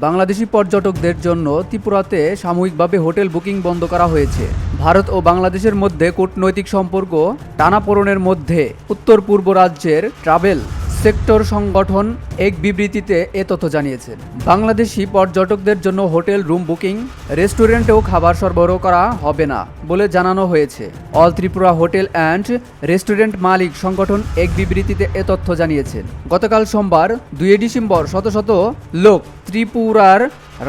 বাংলাদেশি পর্যটকদের জন্য ত্রিপুরাতে সাময়িকভাবে হোটেল বুকিং বন্ধ করা হয়েছে। ভারত ও বাংলাদেশের মধ্যে কূটনৈতিক সম্পর্ক টানাপোড়েনের মধ্যে উত্তর পূর্ব রাজ্যের ট্রাভেল সেক্টর সংগঠন এক বিবৃতিতে এ তথ্য জানিয়েছেন। বাংলাদেশি পর্যটকদের জন্য হোটেল রুম বুকিং, রেস্টুরেন্টেও খাবার সরবরাহ করা হবে না বলে জানানো হয়েছে। All Tripura hotel and restaurant মালিক সংগঠন এক বিবৃতিতে এ তথ্য জানিয়েছেন। গতকাল সোমবার 2 ডিসেম্বর শত শত লোক ত্রিপুরার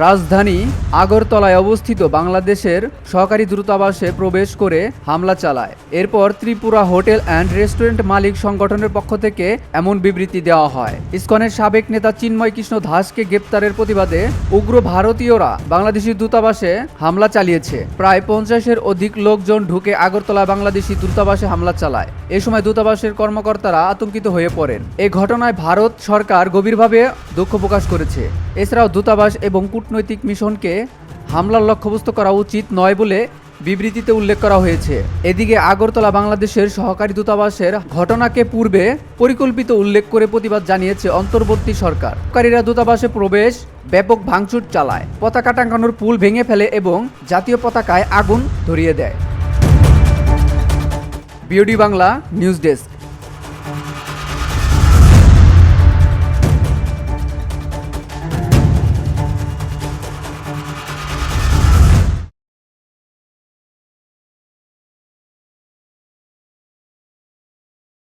রাজধানী আগরতলায় অবস্থিত বাংলাদেশের সহকারী দূতাবাসে প্রবেশ করে হামলা চালায়। এরপর ত্রিপুরা হোটেল অ্যান্ড রেস্টুরেন্ট মালিক সংগঠনের পক্ষ থেকে এমন বিবৃতি দেওয়া হয়। ইসকনের সাবেক নেতা চিন্ময় কৃষ্ণ দাসকে গ্রেপ্তারের প্রতিবাদে উগ্র ভারতীয়রা বাংলাদেশি দূতাবাসে হামলা চালিয়েছে। প্রায় 50-এর অধিক লোকজন ঢুকে আগরতলা বাংলাদেশি দূতাবাসে হামলা চালায়। এ সময় দূতাবাসের কর্মকর্তারা আতঙ্কিত হয়ে পড়েন। এই ঘটনায় ভারত সরকার গভীরভাবে দুঃখ প্রকাশ করেছে। এছাড়াও দূতাবাস এবং কূটনৈতিক মিশনকে হামলার লক্ষ্যবস্তু করা উচিত নয় বলে বিবৃতিতে উল্লেখ করা হয়েছে। এদিকে আগরতলা বাংলাদেশের সহকারী দূতাবাসের ঘটনাকে পূর্বে পরিকল্পিত উল্লেখ করে প্রতিবাদ জানিয়েছে অন্তর্বর্তী সরকার। সরকারিরা দূতাবাসে প্রবেশ ব্যাপক ভাঙচুর চালায়, পতাকা টাঙানোর পুল ভেঙে ফেলে এবং জাতীয় পতাকায় আগুন ধরিয়ে দেয়। BOD Bangla news desk.